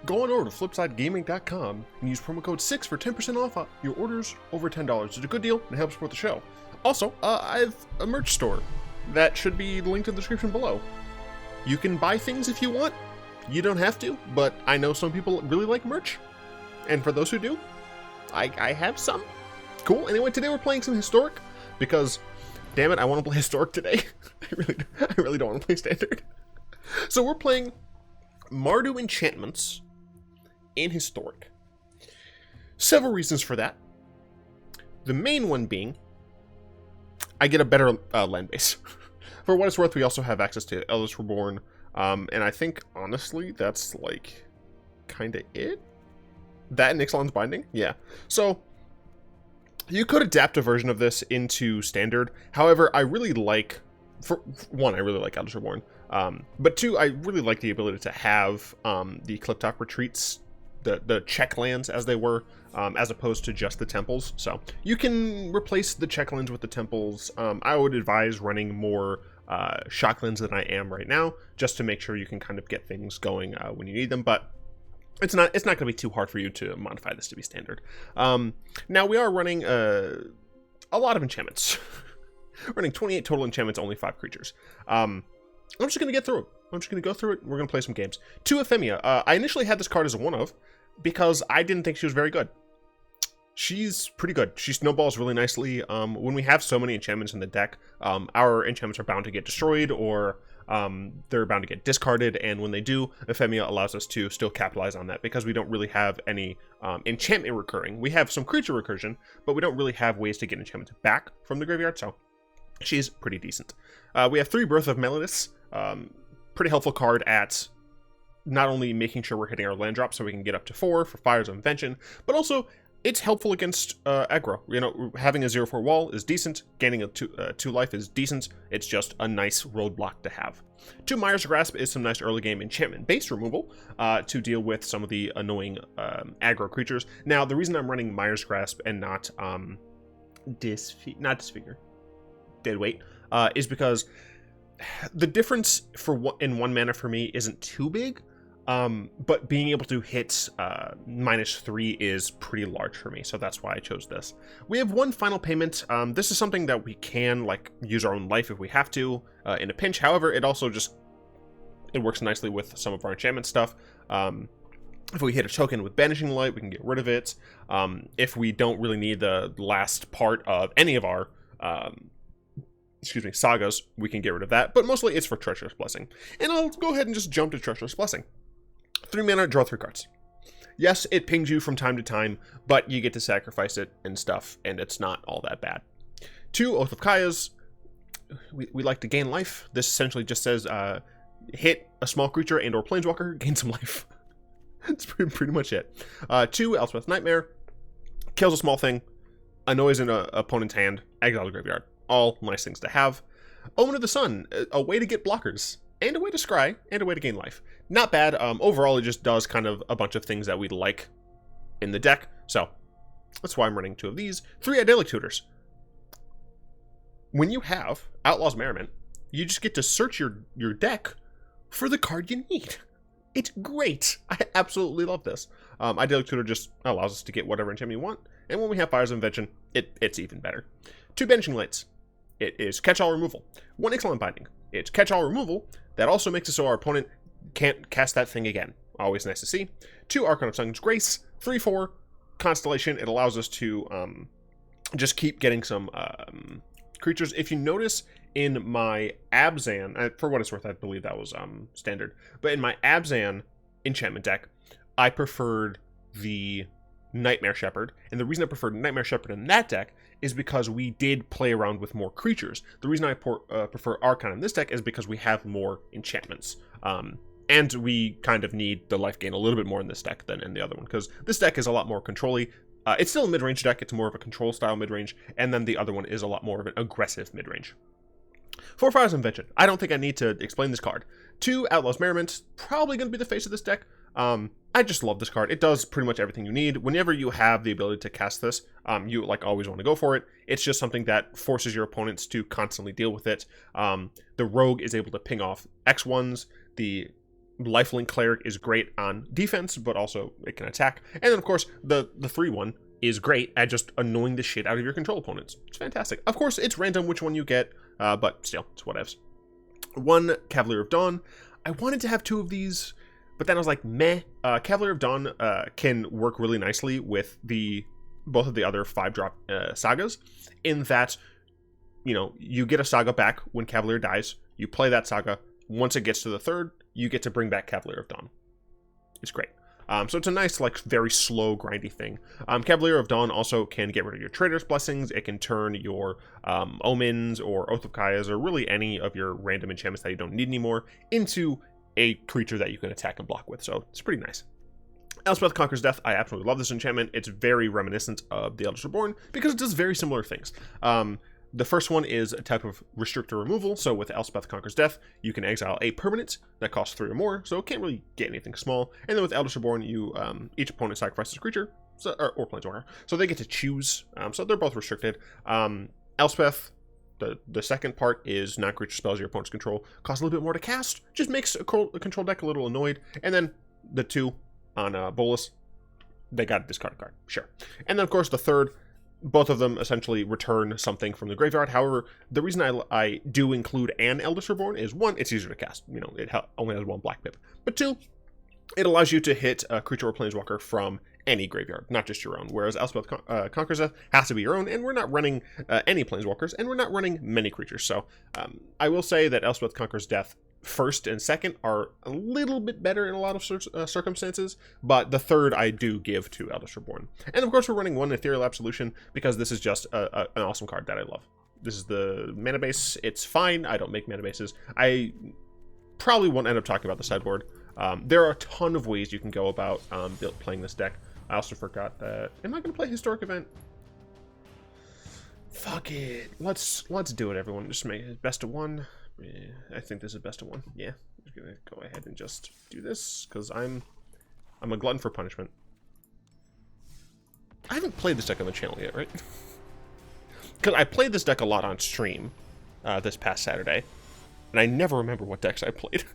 Go on over to flipsidegaming.com and use promo code 6 for 10% off your orders over $10. It's a good deal and it helps support the show. Also, I have a merch store that should be linked in the description below. You can buy things if you want. You don't have to, but I know some people really like merch. And for those who do, I have some. Cool. Anyway, today we're playing some Historic because, damn it, I want to play Historic today. I really don't want to play Standard. So we're playing Mardu enchantments in Historic. Several reasons for that. The main one being, I get a better land base. For what it's worth, we also have access to Eldest Reborn, and I think, honestly, that's, like, kind of it? That and Ixalan's Binding? Yeah. So, you could adapt a version of this into Standard. However, I really like, for one, I really like Eldest Reborn. But two, I really like the ability to have the Clifftop Retreats, the check lands as they were, as opposed to just the temples. So you can replace the check lands with the temples. I would advise running more shock lands than I am right now, just to make sure you can kind of get things going when you need them. But it's not going to be too hard for you to modify this to be Standard. Now we are running a lot of enchantments. Running 28 total enchantments, only 5 creatures. I'm just going to get through it. I'm just going to go through it. We're going to play some games. 2 Aphemia. I initially had this card as a one-of because I didn't think she was very good. She's pretty good. She snowballs really nicely. When we have so many enchantments in the deck, our enchantments are bound to get destroyed or they're bound to get discarded. And when they do, Aphemia allows us to still capitalize on that because we don't really have any enchantment recurring. We have some creature recursion, but we don't really have ways to get enchantments back from the graveyard. So she's pretty decent. We have 3 Birth of Meletis. Pretty helpful card at not only making sure we're hitting our land drop so we can get up to 4 for Fires of Invention, but also it's helpful against aggro. You know, having a 0/4 wall is decent. Gaining a 2 life is decent. It's just a nice roadblock to have. 2 Mire's Grasp is some nice early game enchantment base removal to deal with some of the annoying aggro creatures. Now, the reason I'm running Mire's Grasp and not Disfigure, Dead Weight, is because the difference in 1 mana for me isn't too big, but being able to hit -3 is pretty large for me, so that's why I chose this. We have 1 final payment. This is something that we can use our own life if we have to in a pinch. However, it also it works nicely with some of our enchantment stuff. If we hit a token with Banishing Light, we can get rid of it. If we don't really need the last part of any of our sagas, we can get rid of that, but mostly it's for Treacherous Blessing. And I'll go ahead and just jump to Treacherous Blessing. 3 mana, draw 3 cards. Yes, it pings you from time to time, but you get to sacrifice it and stuff, and it's not all that bad. 2 Oath of Kaya's. We like to gain life. This essentially just says, hit a small creature and or planeswalker, gain some life. That's pretty much it. 2 Elspeth Nightmare. Kills a small thing, annoys an opponent's hand, exile the graveyard. All nice things to have. Omen of the Sun, a way to get blockers, and a way to scry, and a way to gain life. Not bad. Overall, it just does kind of a bunch of things that we like in the deck, so that's why I'm running 2 of these. 3 Idyllic Tutors. When you have Outlaws Merriment, you just get to search your deck for the card you need. It's great. I absolutely love this. Idyllic Tutor just allows us to get whatever enchantment we want, and when we have Fires of Invention, it's even better. 2 Banishing Lights. It is catch-all removal. 1 Ixalan Binding. It's catch-all removal. That also makes it so our opponent can't cast that thing again. Always nice to see. 2 Archon of Sun's Grace. 3/4 Constellation. It allows us to just keep getting some creatures. If you notice in my Abzan, for what it's worth, I believe that was Standard, but in my Abzan enchantment deck, I preferred the Nightmare Shepherd, and the reason I preferred Nightmare Shepherd in that deck is because we did play around with more creatures. The reason I prefer Archon in this deck is because we have more enchantments, and we kind of need the life gain a little bit more in this deck than in the other one, because this deck is a lot more control-y. It's still a mid-range deck, it's more of a control-style mid-range, and then the other one is a lot more of an aggressive mid-range. 4 Fires of Invention. I don't think I need to explain this card. 2 Outlaws Merriment. Probably going to be the face of this deck. I just love this card. It does pretty much everything you need. Whenever you have the ability to cast this, you always want to go for it. It's just something that forces your opponents to constantly deal with it. The Rogue is able to ping off X1s. The Lifelink Cleric is great on defense, but also it can attack. And then, of course, the 3-1 is great at just annoying the shit out of your control opponents. It's fantastic. Of course, it's random which one you get, but still, it's whatevs. 1 Cavalier of Dawn. I wanted to have 2 of these, but then I was like, meh. Cavalier of Dawn can work really nicely with both of the other 5-drop sagas, in that, you know, you get a saga back when Cavalier dies, you play that saga, once it gets to the 3rd, you get to bring back Cavalier of Dawn. It's great. So it's a nice, like, very slow, grindy thing. Cavalier of Dawn also can get rid of your Treacherous Blessings. It can turn your Omens or Oath of Kaias, or really any of your random enchantments that you don't need anymore, into a creature that you can attack and block with. So it's pretty nice. Elspeth Conquers Death. I absolutely love this enchantment. It's very reminiscent of the Eldest Reborn because it does very similar things. The first one is a type of restrictor removal. So with Elspeth Conquers Death, you can exile a permanent that costs 3 or more, so it can't really get anything small. And then with Eldest Reborn, you each opponent sacrifices a creature, or planeswalker, so they get to choose. So they're both restricted. Elspeth, the second part is non-creature spells your opponents control cost a little bit more to cast, just makes a control deck a little annoyed. And then the 2 on Bolus, they got to discard a card, sure. And then of course the third, both of them essentially return something from the graveyard. However, the reason I do include an Eldest Reborn is, 1, it's easier to cast. You know, it only has 1 black pip. But 2, it allows you to hit a creature or planeswalker from any graveyard, not just your own. Whereas Elspeth Conquers Death has to be your own, and we're not running any planeswalkers, and we're not running many creatures. So I will say that Elspeth Conquers Death first and second are a little bit better in a lot of circumstances, but the third I do give to Eldest Reborn. And of course we're running 1 Ethereal Absolution because this is just an awesome card that I love. This is the mana base. It's fine. I don't make mana bases. I probably won't end up talking about the sideboard. There are a ton of ways you can go about playing this deck. I also forgot that. Am I going to play Historic Event? Fuck it. Let's do it, everyone. Just make it best of 1. Yeah, I think this is best of 1. Yeah, I'm just gonna go ahead and just do this because I'm a glutton for punishment. I haven't played this deck on the channel yet, right? Because I played this deck a lot on stream this past Saturday, and I never remember what decks I played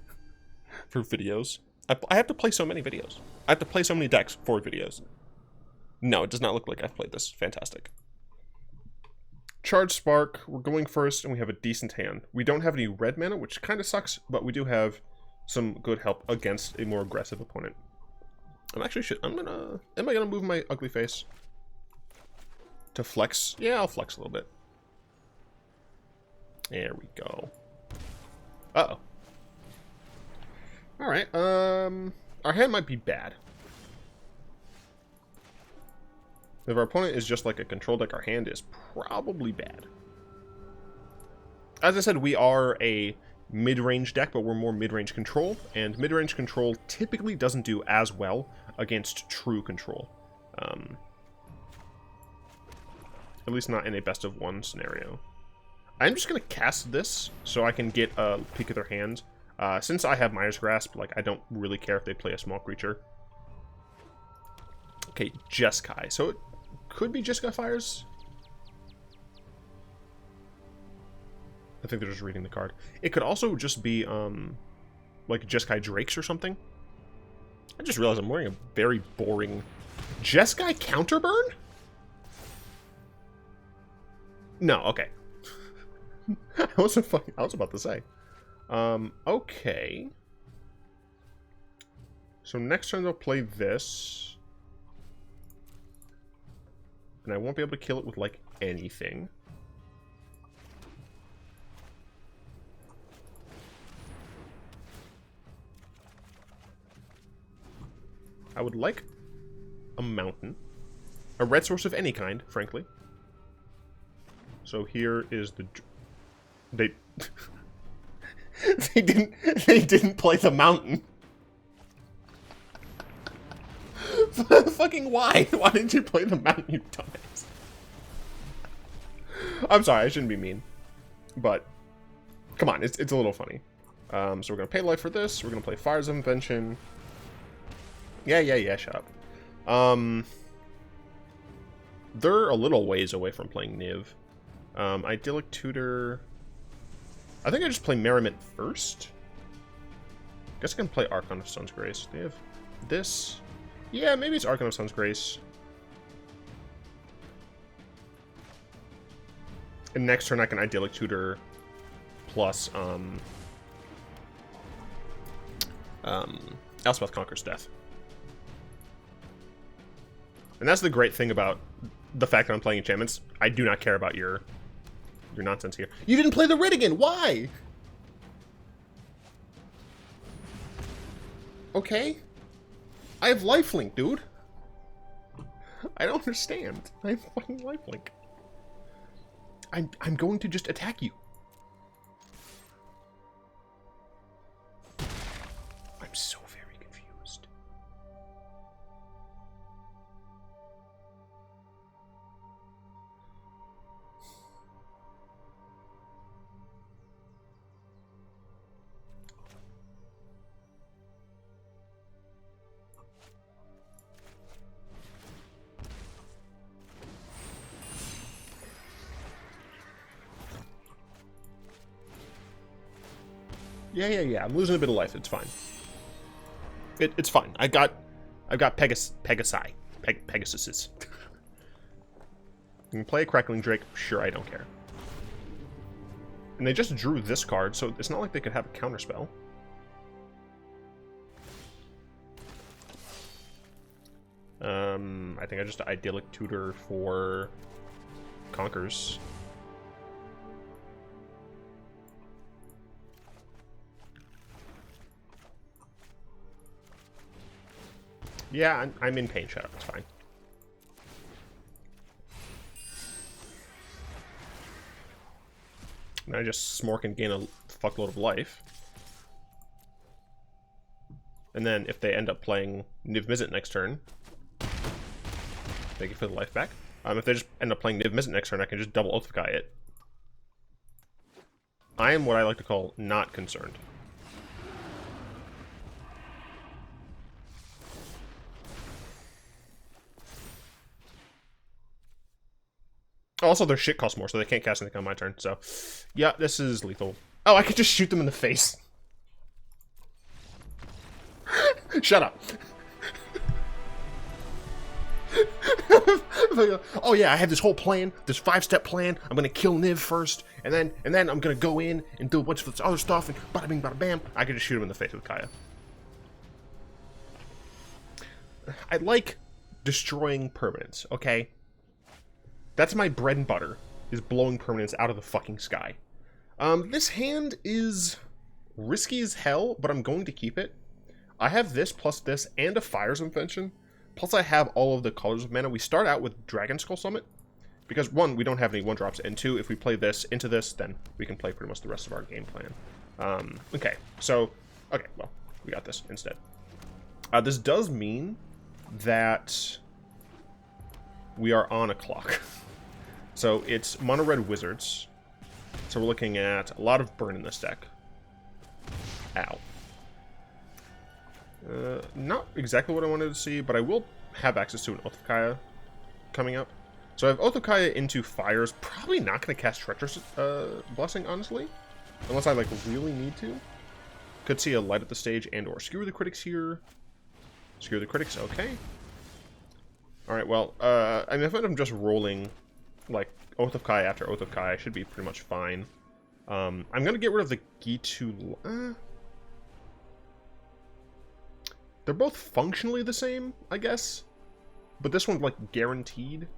for videos. I have to play so many videos. I have to play so many decks for videos. No, it does not look like I've played this. Fantastic. Charge Spark, we're going first, and we have a decent hand. We don't have any red mana, which kind of sucks, but we do have some good help against a more aggressive opponent. Am I gonna move my ugly face to flex? Yeah, I'll flex a little bit. There we go. Uh-oh. Alright, our hand might be bad. If our opponent is just like a control deck, our hand is probably bad. As I said, we are a mid-range deck, but we're more mid-range control, and mid-range control typically doesn't do as well against true control. At least not in a best of 1 scenario. I'm just going to cast this so I can get a peek at their hand. Since I have Miner's Grasp, like, I don't really care if they play a small creature. Okay, Jeskai. So it could be Jeskai Fires. I think they're just reading the card. It could also just be, like Jeskai Drakes or something. I just realized I'm wearing a very boring... Jeskai Counterburn? No, okay. I was about to say. Okay. So next turn they'll play this. And I won't be able to kill it with, like, anything. I would like a mountain. A red source of any kind, frankly. So here is the... They... they didn't play the mountain. Fucking why? Why didn't you play the mountain, you dumbass? I'm sorry, I shouldn't be mean. But, come on, it's a little funny. So we're going to pay life for this. We're going to play Fires of Invention. Yeah, shut up. They're a little ways away from playing Niv. Idyllic Tutor... I think I just play Merriment first. Guess I can play Archon of Sun's Grace. They have this. Yeah, maybe it's Archon of Sun's Grace. And next turn I can Idyllic Tutor plus Elspeth Conquers Death. And that's the great thing about the fact that I'm playing enchantments. I do not care about your nonsense here. You didn't play the Rid again! Why? Okay. I have lifelink, dude. I don't understand. I have fucking lifelink. I'm going to just attack you. I'm so very confused. Yeah. I'm losing a bit of life. It's fine. It's fine. I've got Pegasuses. You can play a Crackling Drake. Sure, I don't care. And they just drew this card, so it's not like they could have a counterspell. I think I just Idyllic Tutor for Conquers. Yeah, I'm in Pain Shadow. It's fine. And I just smork and gain a fuckload of life. And then if they end up playing Niv Mizzet next turn, they get for the life back. If they just end up playing Niv Mizzet next turn, I can just double Oath of Kai it. I am what I like to call not concerned. Also, their shit costs more, so they can't cast anything on my turn. So, yeah, this is lethal. Oh, I could just shoot them in the face. Shut up. Oh yeah, I have this whole plan, this 5-step plan. I'm gonna kill Niv first, and then I'm gonna go in and do a bunch of this other stuff, and bada bing, bada bam. I could just shoot him in the face with Kaya. I like destroying permanents, okay? That's my bread and butter, is blowing permanents out of the fucking sky. This hand is risky as hell, but I'm going to keep it. I have this plus this and a Fires of Invention. Plus I have all of the colors of mana. We start out with Dragonskull Summit. Because one, we don't have any 1-drops, and two, if we play this into this, then we can play pretty much the rest of our game plan. Okay, well, we got this instead. This does mean that we are on a clock. So it's mono red wizards. So we're looking at a lot of burn in this deck. Ow. Not exactly what I wanted to see, but I will have access to an Oath of Kaya coming up. So I have Oath of Kaya into Fires. Probably not going to cast Treacherous Blessing, honestly. Unless I, like, really need to. Could see a Light at the stage and or Skewer the Critics here. Skewer the Critics, okay. Alright, well, I mean, if I'm just rolling, like, Oath of Kai after Oath of Kai, I should be pretty much fine. I'm going to get rid of the Gitu... They're both functionally the same, I guess. But this one's, like, guaranteed.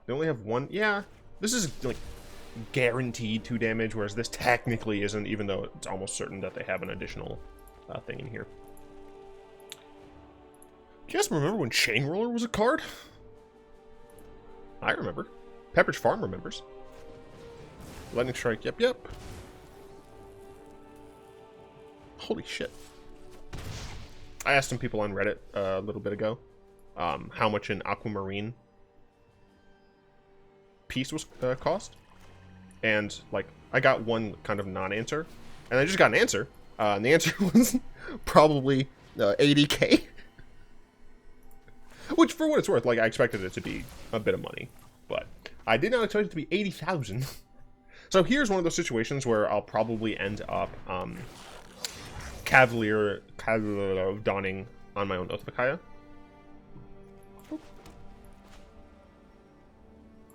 They only have one... Yeah, this is, like, guaranteed 2 damage, whereas this technically isn't, even though it's almost certain that they have an additional thing in here. Do you guys remember when Chain Roller was a card? I remember. Pepperidge Farm remembers. Lightning Strike, yep. Holy shit. I asked some people on Reddit a little bit ago how much an Aquamarine piece was cost. And, like, I got one kind of non-answer. And I just got an answer. And the answer was probably 80k. Which, for what it's worth, like, I expected it to be a bit of money. But I did not expect it to be 80,000. So here's one of those situations where I'll probably end up Cavalier of Dawning on my own Oath of Akaya.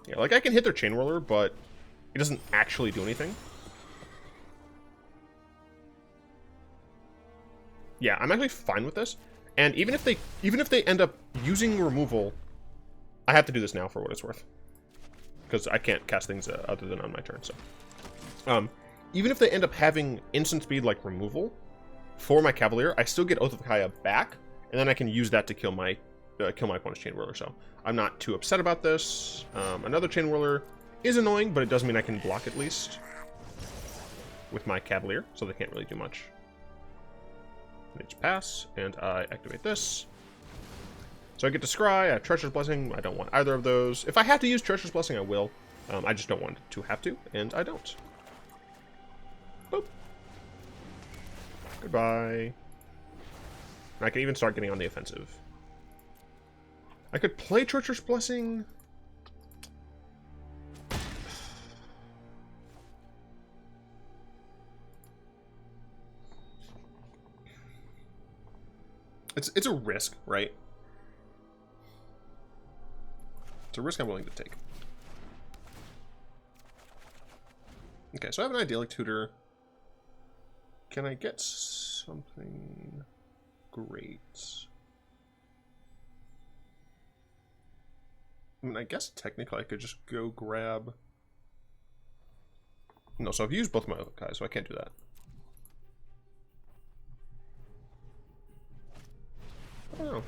Yeah, like I can hit their Chain Whirler, but it doesn't actually do anything. Yeah, I'm actually fine with this. And even if they end up using removal, I have to do this now for what it's worth, because I can't cast things other than on my turn. So, even if they end up having instant speed like removal for my Cavalier, I still get Oath of Kaya back, and then I can use that to kill my opponent's Chain Whirler. So I'm not too upset about this. Another Chain Whirler is annoying, but it does mean I can block at least with my Cavalier, so they can't really do much. They just pass, and I activate this. So I get to Scry, I have Treacherous Blessing. I don't want either of those. If I have to use Treacherous Blessing, I will. I just don't want to have to, and I don't. Boop. Goodbye. I can even start getting on the offensive. I could play Treacherous Blessing. It's a risk, right? It's a risk I'm willing to take. Okay, so I have an Idyllic Tutor. Can I get something great? I mean, I guess technically I could just go grab... No, so I've used both my guys, so I can't do that. Oh.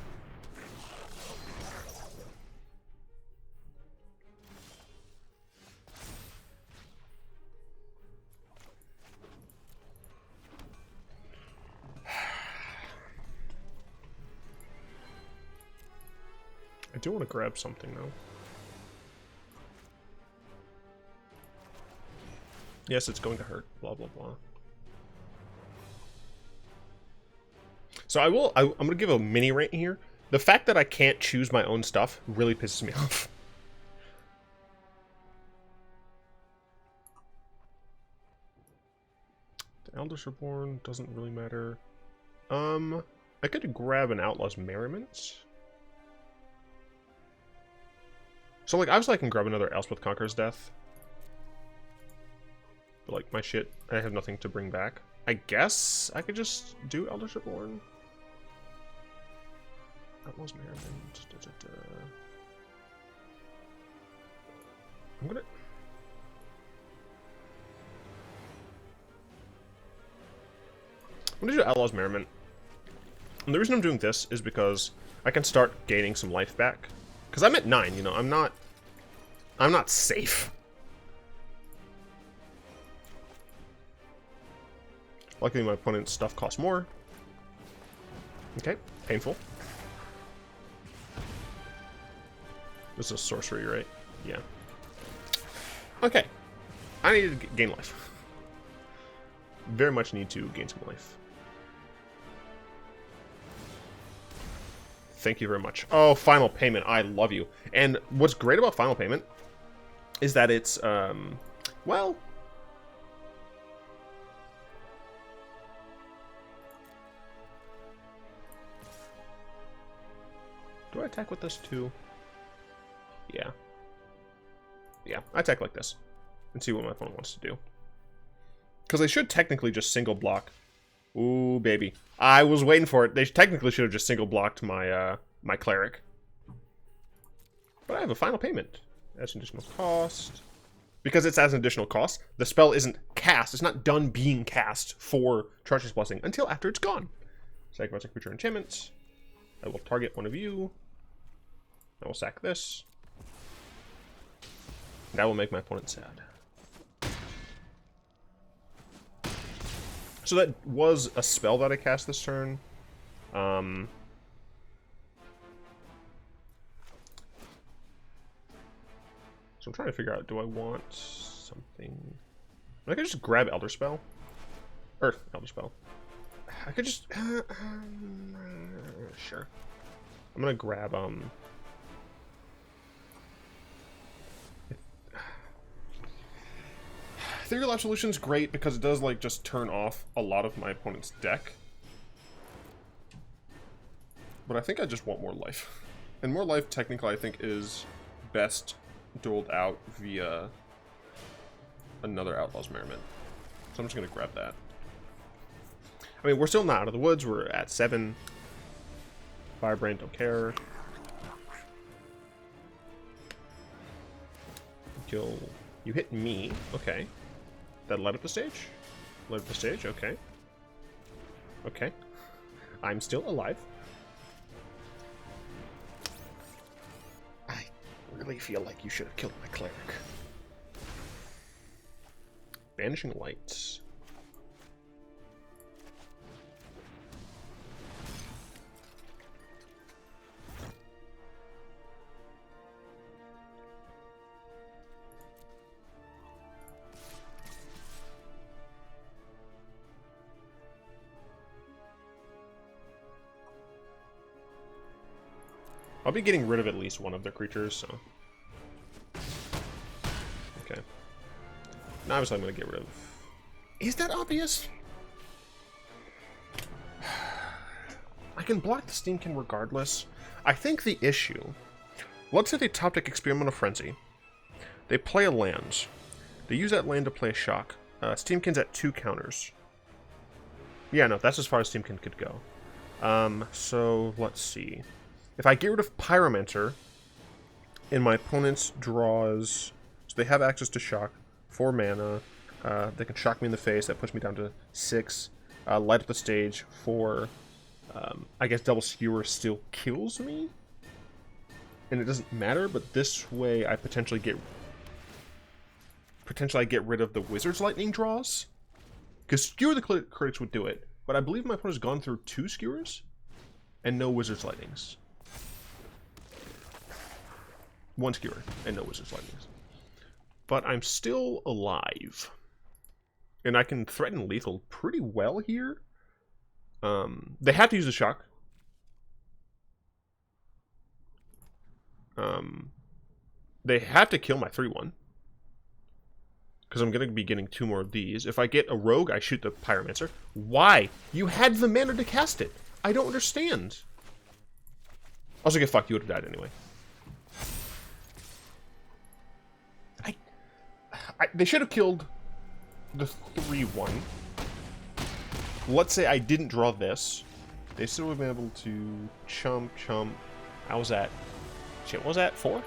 I do want to grab something though. Yes, it's going to hurt. Blah blah blah. So I'm going to give a mini rant here. The fact that I can't choose my own stuff really pisses me off. The Eldest Reborn doesn't really matter. I could grab an Outlaws Merriment. So like, obviously I can grab another Elspeth Conqueror's Death. But like, my shit, I have nothing to bring back. I guess I could just do Eldest Reborn. Outlaws Merriment. I'm gonna do Outlaws Merriment. And the reason I'm doing this is because I can start gaining some life back. Because I'm at 9, you know, I'm not safe. Luckily my opponent's stuff costs more. Okay, painful. This is sorcery, right? Yeah. Okay. I need to gain life. Very much need to gain some life. Thank you very much. Oh, Final Payment. I love you. And what's great about Final Payment is that it's, well... Do I attack with this too? Yeah. Yeah, I attack like this. And see what my opponent wants to do. Because they should technically just single block. Ooh, baby. I was waiting for it. They technically should have just single blocked my my cleric. But I have a Final Payment. That's an additional cost. Because it's as an additional cost, the spell isn't cast. It's not done being cast for Treacherous Blessing until after it's gone. Sacrifice a creature enchantments. I will target one of you. I will sack this. And I will make my opponent sad. So that was a spell that I cast this turn. So I'm trying to figure out, do I want something... I could just grab Elder Spell. Or, Elder Spell. I could just... sure. I'm gonna grab, Ethereal Absolution is great because it does, like, just turn off a lot of my opponent's deck. But I think I just want more life. And more life, technically, I think is best doled out via another Outlaws Merriment. So I'm just going to grab that. I mean, we're still not out of the woods. We're at 7. Firebrand, don't care. Kill. You hit me. Okay. That led up the stage? Led up the stage? Okay. Okay. I'm still alive. I really feel like you should have killed my cleric. Banishing Light. I'll be getting rid of at least one of their creatures, so... Okay. Now obviously I'm going to get rid of... Is that obvious? I can block the Steamkin regardless. I think the issue... Let's say they top deck Experimental Frenzy. They play a land. They use that land to play a shock. Steamkin's at 2 counters. Yeah, no, that's as far as Steamkin could go. So, let's see. If I get rid of Pyromancer, and my opponent draws... So they have access to shock, 4 mana. They can shock me in the face, that puts me down to 6. Light up the stage, 4. I guess double skewer still kills me? And it doesn't matter, but this way I potentially get rid of the Wizard's Lightning draws. Because Skewer the Critics would do it, but I believe my opponent's gone through 2 Skewers, and no Wizard's Lightnings. 1 Skewer, and no Wizard's Lightnings. But I'm still alive. And I can threaten lethal pretty well here. They have to use the shock. They have to kill my 3/1. Because I'm going to be getting 2 more of these. If I get a rogue, I shoot the Pyromancer. Why? You had the mana to cast it. I don't understand. Also, get fucked. You would have died anyway. They should have killed the 3/1. Let's say I didn't draw this. They still would have been able to chump. I was at... Shit, what was that? 4?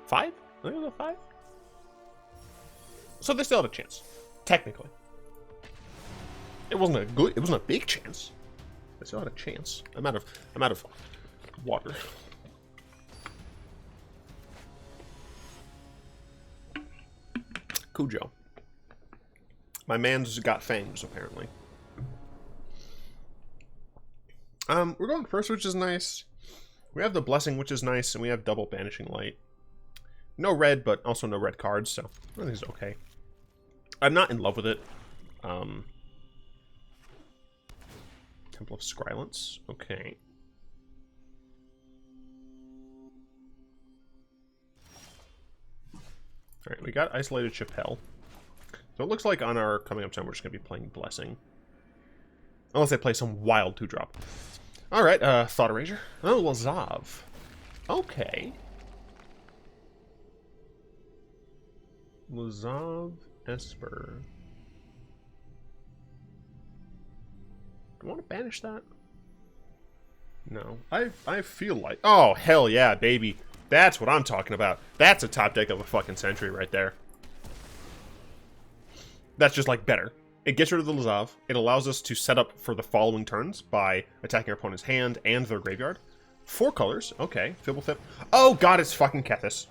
5? I think it was a 5? So they still had a chance. Technically. It wasn't a big chance. They still had a chance. I'm out of water. Cujo. My man's got fangs, apparently. We're going first, which is nice. We have the Blessing, which is nice, and we have double Banishing Light. No red, but also no red cards, so I think it's okay. I'm not in love with it. Temple of Scrylance. Okay. Alright, we got Isolated Chapelle. So it looks like on our coming up time we're just going to be playing Blessing. Unless they play some wild 2-drop. Alright, Thought Erasure. Oh, Lazav. Okay. Lazav Esper. Do I want to banish that? No. I feel like... Oh, hell yeah, baby. That's what I'm talking about. That's a top deck of a fucking century right there. That's just, like, better. It gets rid of the Lazav. It allows us to set up for the following turns by attacking our opponent's hand and their graveyard. 4 colors. Okay. Fibblethip. Oh, God, it's fucking Kethis.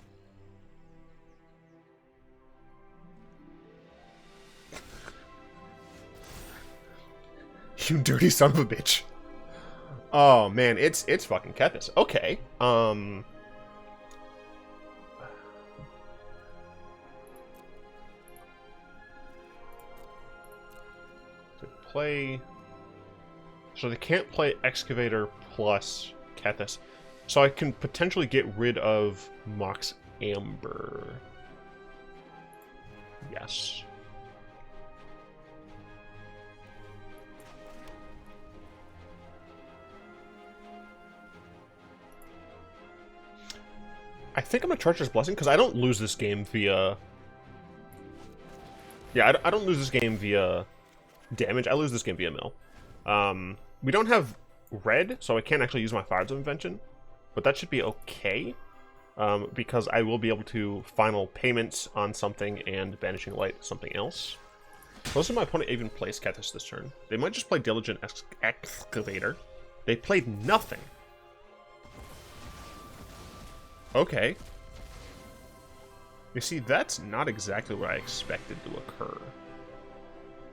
You dirty son of a bitch. Oh, man, it's fucking Kethis. Okay. Play... So they can't play Excavator plus Kethis. So I can potentially get rid of Mox Amber. Yes. I think I'm a Treacherous Blessing, because I don't lose this game via... Yeah, I don't lose this game via damage. I lose this game via mill. We don't have red, so I can't actually use my Fires of Invention. But that should be okay, because I will be able to final payments on something and Banishing Light something else. Most of my opponent even plays Kethis this turn. They might just play Diligent Excavator. They played nothing. Okay. You see, that's not exactly what I expected to occur.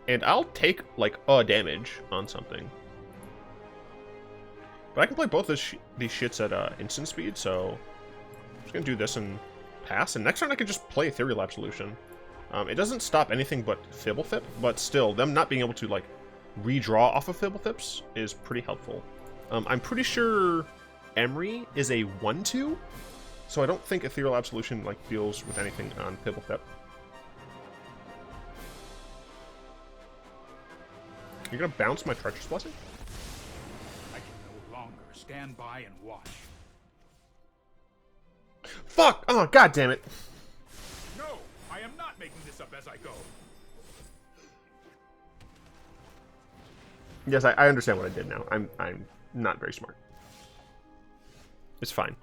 And I'll take, like, a damage on something. But I can play both these shits at instant speed, so I'm just going to do this and pass. And next turn I can just play Ethereal Absolution. It doesn't stop anything but Fablethip, but still, them not being able to, like, redraw off of Fablethips is pretty helpful. I'm pretty sure Emery is a 1-2, so I don't think Ethereal Absolution, like, deals with anything on Fablethip. You're gonna bounce my Treacherous Blessing? I can no longer stand by and watch. Fuck! Oh, god damn it! No, I am not making this up as I go. Yes, I understand what I did now. I'm not very smart. It's fine.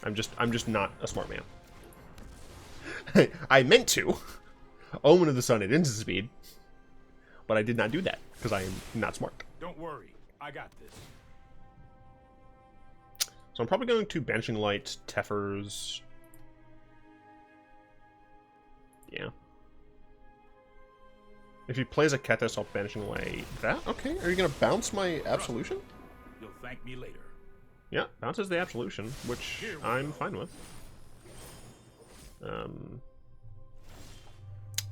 I'm just not a smart man. I meant to. Omen of the Sun at instant speed, but I did not do that because I am not smart. Don't worry, I got this. So I'm probably going to Banishing Light, Teffers. Yeah. If he plays a Kethis, I'll Banishing Light that. Okay, are you going to bounce my Absolution? You'll thank me later. Yeah, bounces the Absolution, which I'm fine with.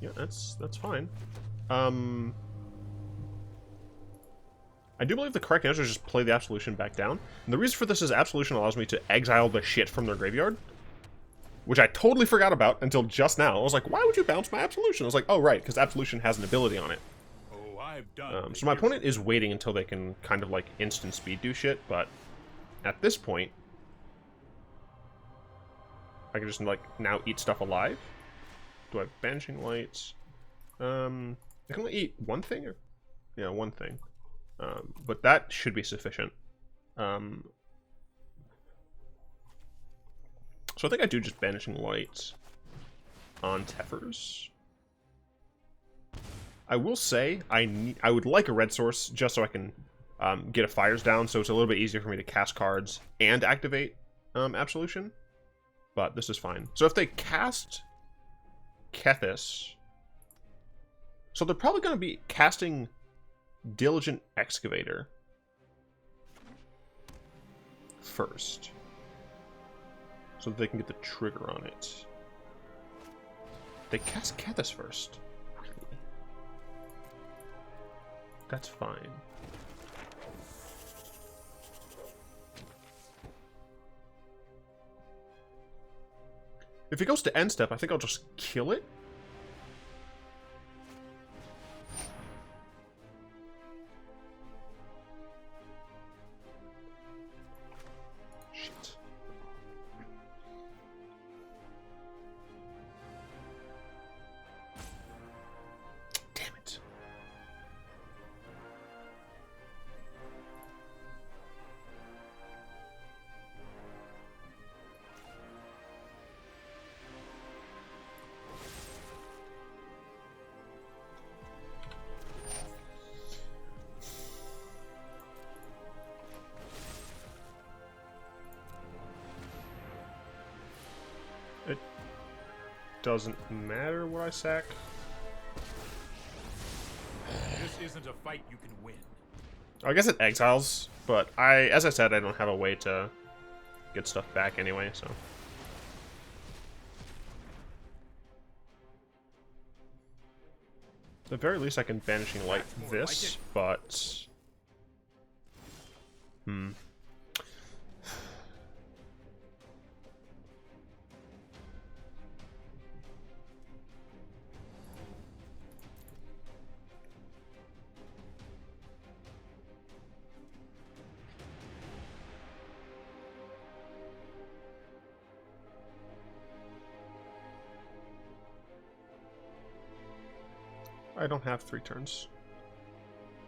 Yeah, that's fine. I do believe the correct answer is just play the Absolution back down. And the reason for this is Absolution allows me to exile the shit from their graveyard, which I totally forgot about until just now. I was like, why would you bounce my Absolution? I was like, oh, right, because Absolution has an ability on it. Oh, I've done. So my opponent is waiting until they can kind of like instant speed do shit, but at this point, I can just like now eat stuff alive. Do I have Banishing Lights? I can only eat one thing, or yeah, one thing. But that should be sufficient. So I think I do just Banishing Light on Teffers. I will say I would like a red source just so I can get a Fires down, so it's a little bit easier for me to cast cards and activate Absolution. But this is fine. So if they cast Kethis, so they're probably going to be casting Diligent Excavator first, so that they can get the trigger on it. They cast Kethis first. Really? That's fine. If it goes to end step, I think I'll just kill it. Shit. Damn it. It doesn't matter what I sack. This isn't a fight you can win. I guess it exiles, but as I said, I don't have a way to get stuff back anyway, so. At the very least, I can Banishing Light this, but... I don't have 3 turns.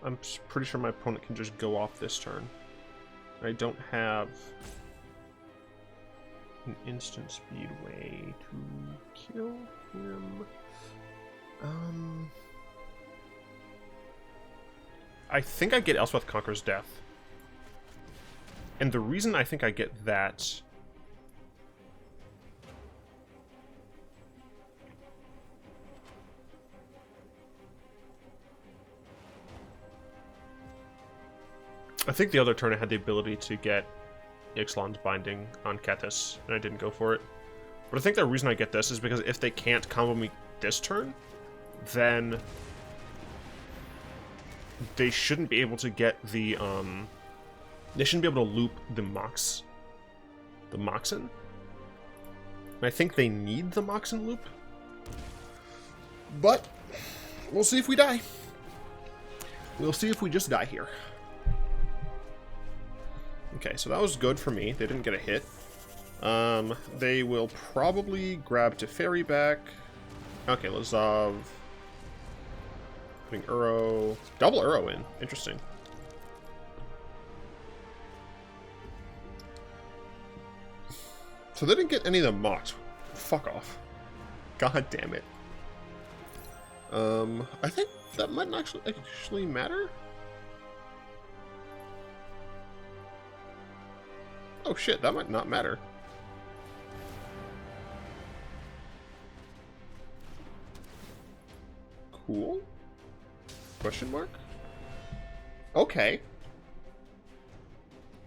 I'm pretty sure my opponent can just go off this turn. I don't have an instant speed way to kill him. I think I get Elspeth Conquers Death. And the reason I think I get that... I think the other turn I had the ability to get Ixalan's Binding on Kethis, and I didn't go for it. But I think the reason I get this is because if they can't combo me this turn, then they shouldn't be able to get the, they shouldn't be able to loop the Moxen. And I think they need the Moxen loop. But, we'll see if we die. We'll see if we just die here. Okay, so that was good for me. They didn't get a hit. They will probably grab Teferi back. Okay, Lazav. Putting Uro. Double Uro in. Interesting. So they didn't get any of the mocks. Fuck off. God damn it. I think that might actually matter. Oh shit, that might not matter. Cool? Question mark? Okay.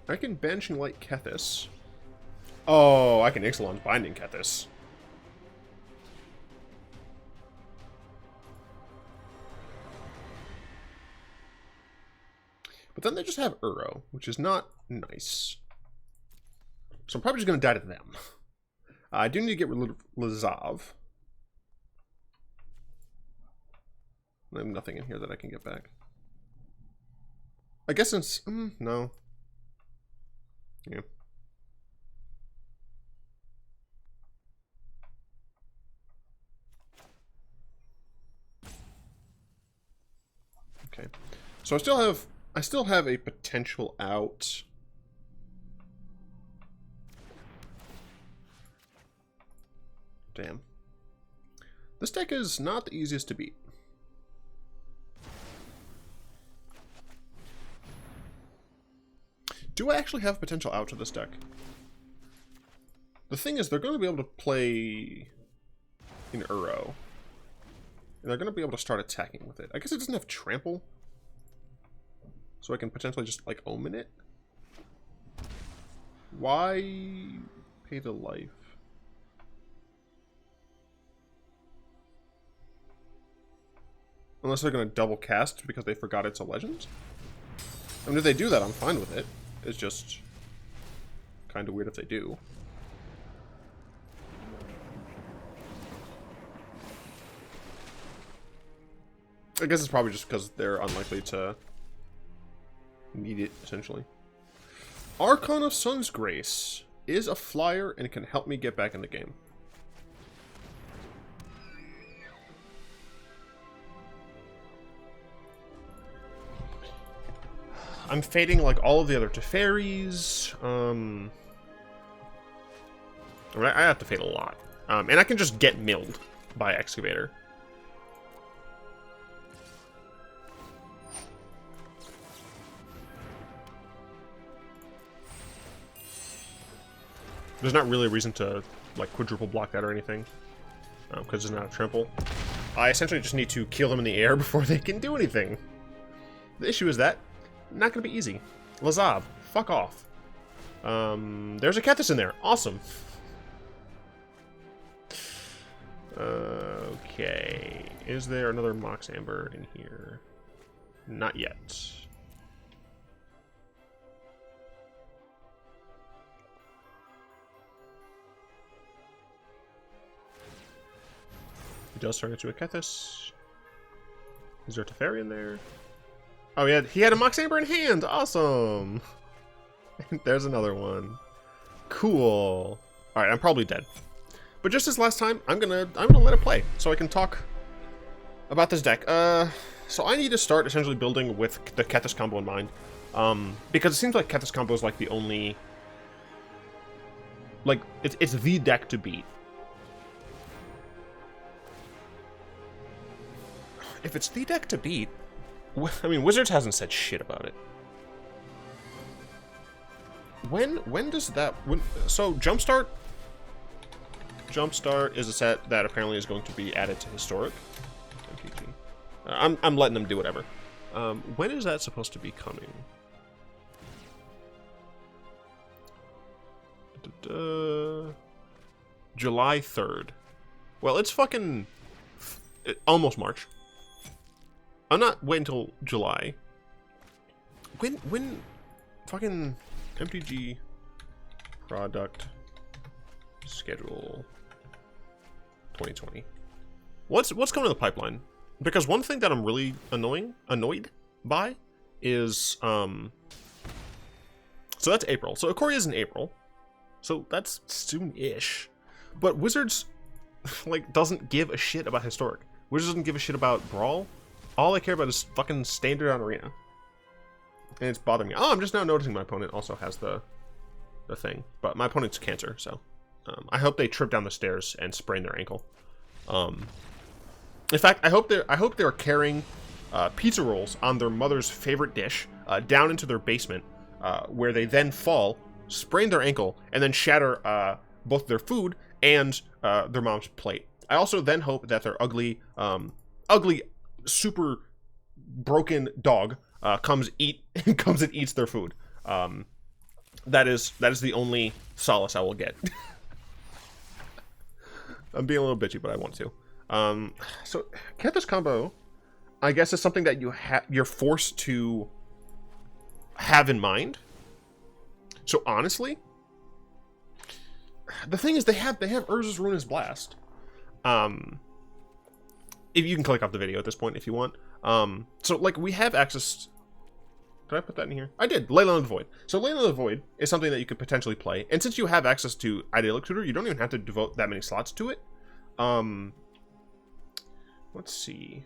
I can Banishing Light Kethis. Oh, I can Ixalan's Binding Kethis. But then they just have Uro, which is not nice. So I'm probably just going to die to them. I do need to get rid of Lazav. I have nothing in here that I can get back. I guess it's... no. Yeah. Okay. So I still have a potential out. Damn. This deck is not the easiest to beat. Do I actually have potential out to this deck? The thing is, they're going to be able to play in Uro. And they're going to be able to start attacking with it. I guess it doesn't have trample. So I can potentially just, like, Omen it. Why pay the life? Unless they're going to double cast because they forgot it's a legend? I mean, if they do that, I'm fine with it. It's just kind of weird if they do. I guess it's probably just because they're unlikely to need it, essentially. Archon of Sun's Grace is a flyer and can help me get back in the game. I'm fading like all of the other Teferis. I have to fade a lot. And I can just get milled by Excavator. There's not really a reason to like quadruple block that or anything. Because it's not a trample. I essentially just need to kill them in the air before they can do anything. The issue is that not gonna be easy. Lazav, fuck off. There's a Kethis in there. Awesome. Okay. Is there another Mox Amber in here? Not yet. He does turn into a Kethis. Is there a Teferi in there? Oh, yeah, he had a Mox Amber in hand. Awesome. There's another one. Cool. All right, I'm probably dead. But just as last time, I'm gonna let it play so I can talk About this deck, so I need to start essentially building with the Kethis Kombo in mind, because it seems like Kethis Kombo is like the only, like, it's the deck to beat. If it's the deck to beat, I mean, Wizards hasn't said shit about it. When does that, so Jumpstart is a set that apparently is going to be added to Historic. MTG. I'm letting them do whatever. When is that supposed to be coming? July 3rd. Well, it's fucking almost March. I'm not waiting until July. When fucking MTG product schedule 2020. What's coming to the pipeline? Because one thing that I'm really annoyed by is so that's April. So Ikoria is in April. So that's soon-ish. But Wizards like doesn't give a shit about Historic. Wizards doesn't give a shit about Brawl. All I care about is fucking Standard on Arena. And it's bothering me. Oh, I'm just now noticing my opponent also has the thing. But my opponent's Cancer, so I hope they trip down the stairs and sprain their ankle. In fact, I hope they're carrying pizza rolls on their mother's favorite dish down into their basement, where they then fall, sprain their ankle, and then shatter both their food and their mom's plate. I also then hope that their ugly, super broken dog comes and eats their food. That is the only solace I will get. I'm being a little bitchy, but I want to. So Kethis Kombo, I guess, is something that you're forced to have in mind. So honestly, the thing is they have Urza's Ruinous Blast. If you can click off the video at this point if you want. So like we have access. Did I put that in here? I did. Leyline of the Void. So Leyline of the Void is something that you could potentially play, and since you have access to Idyllic Tutor, you don't even have to devote that many slots to it. Let's see.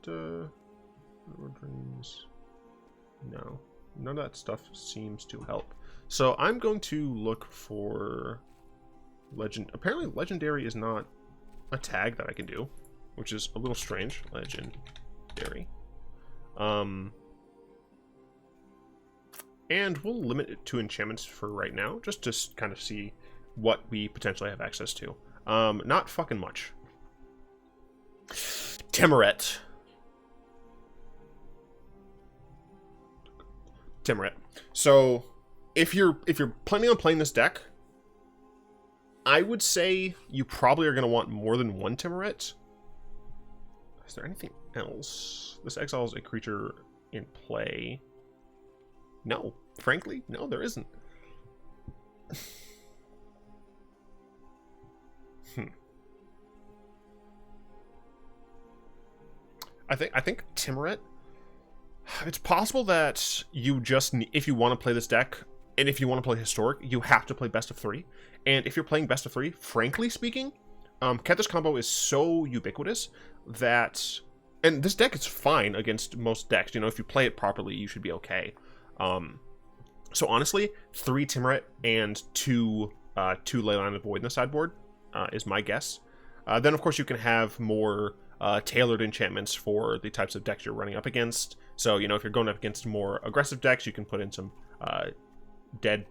Dreams. No, none of that stuff seems to help. So I'm going to look for legend. Apparently, legendary is not a tag that I can do, which is a little strange. Legendary. And we'll limit it to enchantments for right now, just to kind of see what we potentially have access to. Not fucking much. Temoret. So, if you're planning on playing this deck, I would say you probably are going to want more than one Temoret. Is there anything else? This exiles a creature in play. No, frankly, no, there isn't. I think Temoret. It's possible that you just, if you want to play this deck, and if you want to play Historic, you have to play Best of 3. And if you're playing Best of 3, frankly speaking, Kethis Kombo is so ubiquitous that, and this deck is fine against most decks. You know, if you play it properly, you should be okay. So honestly, 3 Temoret and 2 Leyline of the Void in the sideboard is my guess. Then of course you can have more tailored enchantments for the types of decks you're running up against. So, you know, if you're going up against more aggressive decks, you can put in some dead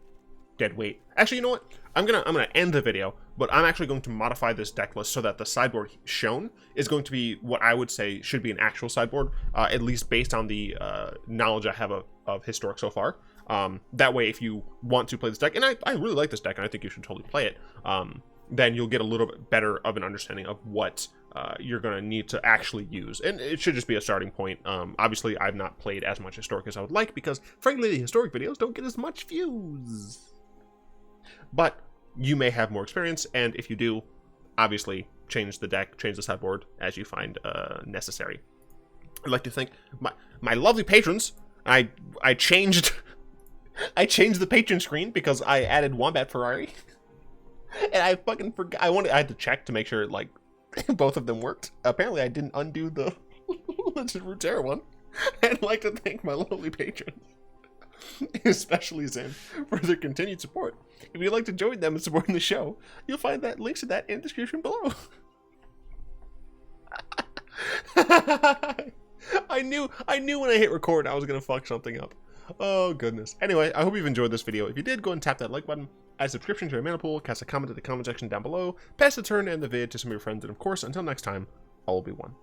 weight. Actually, you know what? I'm gonna end the video, but I'm actually going to modify this deck list so that the sideboard shown is going to be what I would say should be an actual sideboard, at least based on the knowledge I have of Historic so far. That way, if you want to play this deck, and I really like this deck, and I think you should totally play it, then you'll get a little bit better of an understanding of what you're going to need to actually use. And it should just be a starting point. Obviously, I've not played as much Historic as I would like, because, frankly, the Historic videos don't get as much views. But you may have more experience, and if you do, obviously, change the deck, change the sideboard as you find necessary. I'd like to thank my lovely patrons. I changed the patron screen because I added Wombat Ferrari. And I fucking forgot. I had to check to make sure, like, Both of them worked. Apparently, I didn't undo the Legend of Runeterra one. I'd like to thank my lovely patrons, especially Zen, for their continued support. If you'd like to join them in supporting the show, you'll find that links to that in the description below. I knew when I hit record I was gonna fuck something up. Oh goodness. Anyway, I hope you've enjoyed this video. If you did, go and tap that like button, add a subscription to our mana pool, cast a comment in the comment section down below, pass the turn and the vid to some of your friends, and of course, until next time, all will be one.